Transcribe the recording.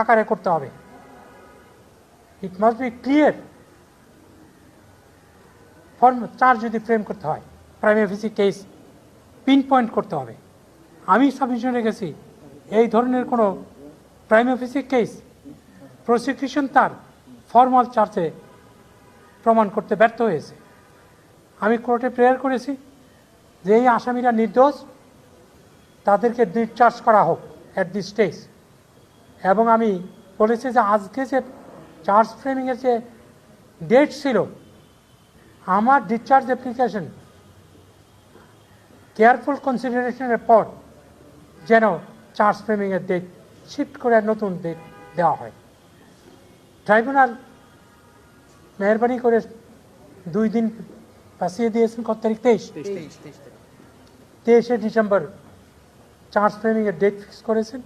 আকারে করতে হবে। It must be clear. Form charge যদি ফ্রেম করতে হয়, প্রাইম অফিসি কেস পিন পয়েন্ট করতে হবে। আমি সাবমিশনে গেছি, এই ধরনের কোনো প্রাইম অফিসি কেস প্রসিকিউশন তার ফর্মাল চার্জে প্রমাণ করতে ব্যর্থ হয়েছে। আমি কোর্টে প্রেয়ার করেছি যে এই আসামিরা নির্দোষ, তাদেরকে ডিসচার্জ করা হোক অ্যাট দিস স্টেজ। এবং আমি বলেছি যে আজকে যে চার্জ ফ্রেমিংয়ের যে ডেট ছিল, আমার ডিসচার্জ অ্যাপ্লিকেশন কেয়ারফুল কনসিডারেশনের পর যেন চার্জ ফ্রেমিংয়ের ডেট শিফট করে নতুন ডেট দেওয়া হয়। ট্রাইব্যুনাল মেহরবানি করে 2 দিন পাশিয়ে দিয়েছেন। কত তারিখ? 23শে ডিসেম্বর চার্জ ফ্রেমিংয়ের ডেট ফিক্স করেছেন।